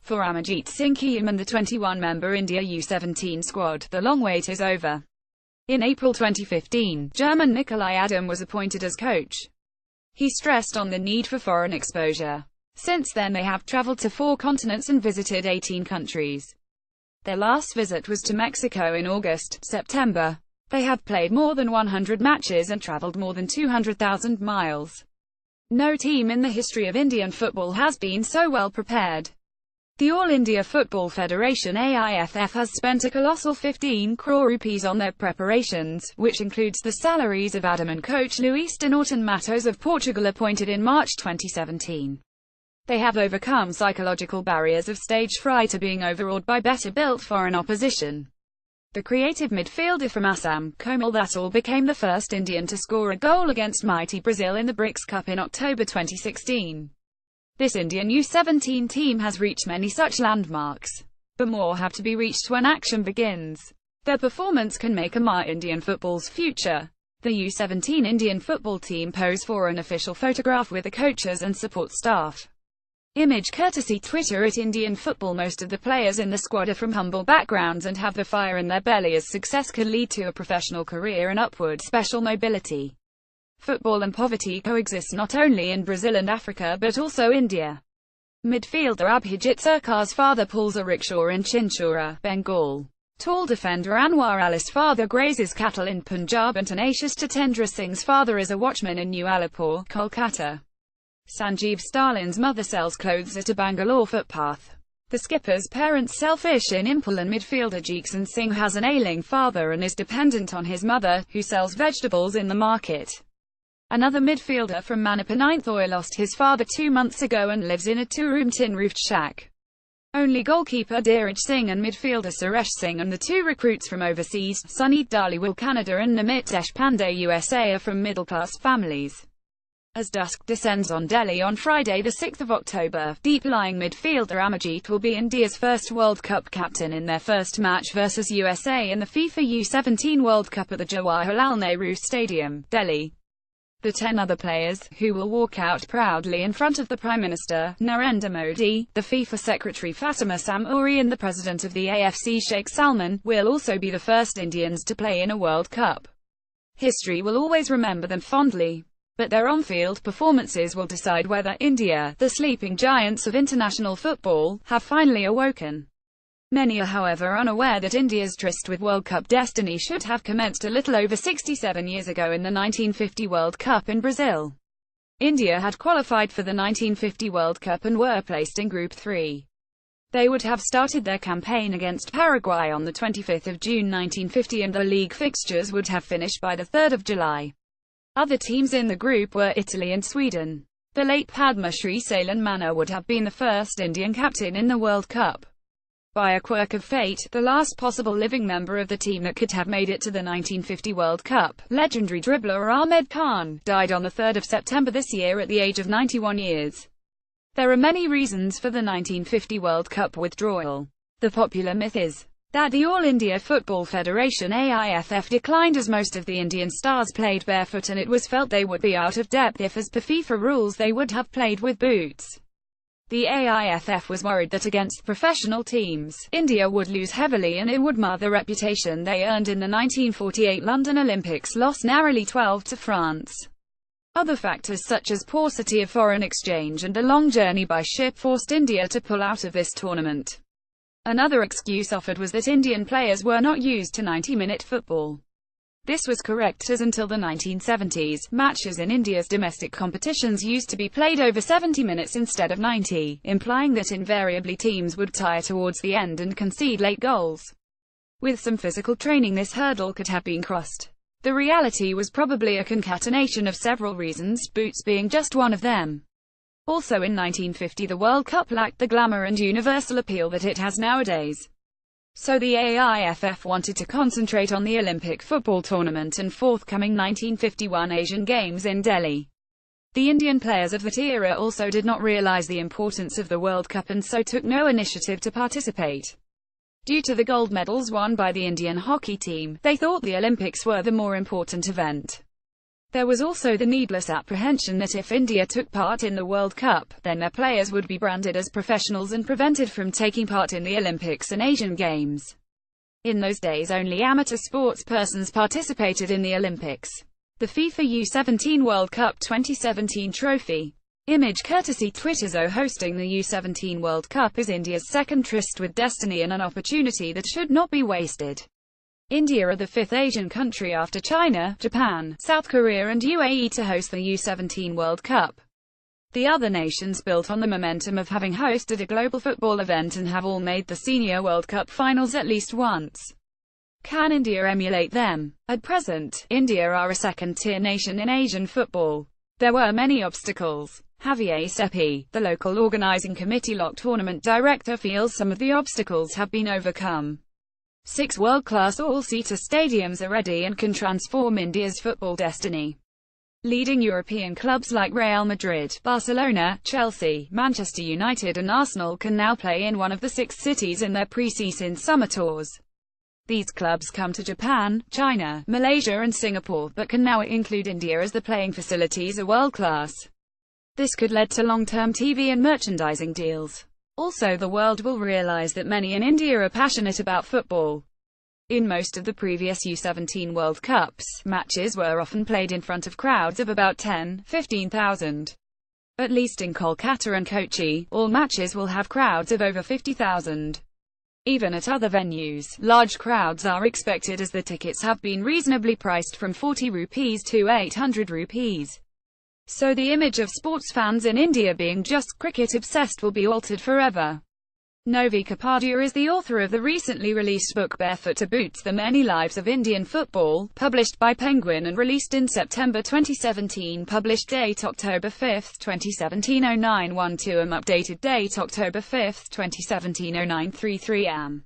For Amarjit Singh Khiyam and the 21-member India U17 squad, the long wait is over. In April 2015, German Nicolai Adam was appointed as coach. He stressed on the need for foreign exposure. Since then they have travelled to 4 continents and visited 18 countries. Their last visit was to Mexico in August-September. They have played more than 100 matches and travelled more than 200,000 miles. No team in the history of Indian football has been so well prepared. The All India Football Federation AIFF has spent a colossal 15 crore rupees on their preparations, which includes the salaries of Adam and coach Luís de Norton Matos of Portugal, appointed in March 2017. They have overcome psychological barriers of stage fright to being overawed by better-built foreign opposition. The creative midfielder from Assam, Komal Thatal, became the first Indian to score a goal against mighty Brazil in the BRICS Cup in October 2016. This Indian U17 team has reached many such landmarks, but more have to be reached when action begins. Their performance can make or mar Indian football's future. The U17 Indian football team pose for an official photograph with the coaches and support staff. Image courtesy Twitter at Indian football. Most of the players in the squad are from humble backgrounds and have the fire in their belly, as success can lead to a professional career and upward special mobility. Football and poverty coexist not only in Brazil and Africa but also India. Midfielder Abhijit Sarkar's father pulls a rickshaw in Chinchura, Bengal. Tall defender Anwar Ali's father grazes cattle in Punjab, and tenacious Jitendra Singh's father is a watchman in New Alipur, Kolkata. Sanjeev Stalin's mother sells clothes at a Bangalore footpath. The skipper's parents sell fish in Impal, and midfielder Jeeksan Singh has an ailing father and is dependent on his mother, who sells vegetables in the market. Another midfielder from Manipur, 9th Oy, lost his father 2 months ago and lives in a 2-room tin-roofed shack. Only goalkeeper Dheeraj Singh and midfielder Suresh Singh and the 2 recruits from overseas, Sunit Dhaliwal Canada and Namit Deshpande USA, are from middle-class families. As dusk descends on Delhi on Friday, the 6th of October, deep-lying midfielder Amarjit will be India's first World Cup captain in their first match versus USA in the FIFA U17 World Cup at the Jawaharlal Nehru Stadium, Delhi. The 10 other players, who will walk out proudly in front of the Prime Minister, Narendra Modi, the FIFA Secretary Fatima Samoori and the President of the AFC Sheikh Salman, will also be the first Indians to play in a World Cup. History will always remember them fondly, but their on-field performances will decide whether India, the sleeping giants of international football, have finally awoken. Many are, however, unaware that India's tryst with World Cup destiny should have commenced a little over 67 years ago in the 1950 World Cup in Brazil. India had qualified for the 1950 World Cup and were placed in Group 3. They would have started their campaign against Paraguay on the 25th of June 1950, and the league fixtures would have finished by the 3rd of July. Other teams in the group were Italy and Sweden. The late Padma Shri Sailan Manna would have been the first Indian captain in the World Cup. By a quirk of fate, the last possible living member of the team that could have made it to the 1950 World Cup, legendary dribbler Ahmed Khan, died on the 3rd of September this year at the age of 91 years. There are many reasons for the 1950 World Cup withdrawal. The popular myth is that the All India Football Federation AIFF declined, as most of the Indian stars played barefoot and it was felt they would be out of depth if, as per FIFA rules, they would have played with boots. The AIFF was worried that against professional teams, India would lose heavily and it would mar the reputation they earned in the 1948 London Olympics, lost narrowly 12 to France. Other factors such as paucity of foreign exchange and a long journey by ship forced India to pull out of this tournament. Another excuse offered was that Indian players were not used to 90-minute football. This was correct, as until the 1970s, matches in India's domestic competitions used to be played over 70 minutes instead of 90, implying that invariably teams would tire towards the end and concede late goals. With some physical training, this hurdle could have been crossed. The reality was probably a concatenation of several reasons, boots being just one of them. Also in 1950 the World Cup lacked the glamour and universal appeal that it has nowadays. So the AIFF wanted to concentrate on the Olympic football tournament and forthcoming 1951 Asian Games in Delhi. The Indian players of that era also did not realize the importance of the World Cup and so took no initiative to participate. Due to the gold medals won by the Indian hockey team, they thought the Olympics were the more important event. There was also the needless apprehension that if India took part in the World Cup, then their players would be branded as professionals and prevented from taking part in the Olympics and Asian Games. In those days only amateur sports persons participated in the Olympics. The FIFA U17 World Cup 2017 trophy. Image courtesy Twitter. Hosting the U17 World Cup is India's second tryst with destiny and an opportunity that should not be wasted. India are the fifth Asian country after China, Japan, South Korea and UAE to host the U17 World Cup. The other nations built on the momentum of having hosted a global football event and have all made the Senior World Cup finals at least once. Can India emulate them? At present, India are a second-tier nation in Asian football. There were many obstacles. Javier Seppi, the local organising committee tournament director, feels some of the obstacles have been overcome. 6 world-class all-seater stadiums are ready and can transform India's football destiny. Leading European clubs like Real Madrid, Barcelona, Chelsea, Manchester United and Arsenal can now play in one of the 6 cities in their pre-season summer tours. These clubs come to Japan, China, Malaysia and Singapore, but can now include India as the playing facilities are world-class. This could lead to long-term TV and merchandising deals. Also, the world will realize that many in India are passionate about football. In most of the previous U17 World Cups, matches were often played in front of crowds of about 10,000–15,000. At least in Kolkata and Kochi, all matches will have crowds of over 50,000. Even at other venues, large crowds are expected as the tickets have been reasonably priced from 40 rupees to 800 rupees. So the image of sports fans in India being just cricket-obsessed will be altered forever. Novi Kapadia is the author of the recently released book Barefoot to Boots: The Many Lives of Indian Football, published by Penguin and released in September 2017. Published date October 5, 2017 0912 am. Updated date October 5, 2017 0933 am.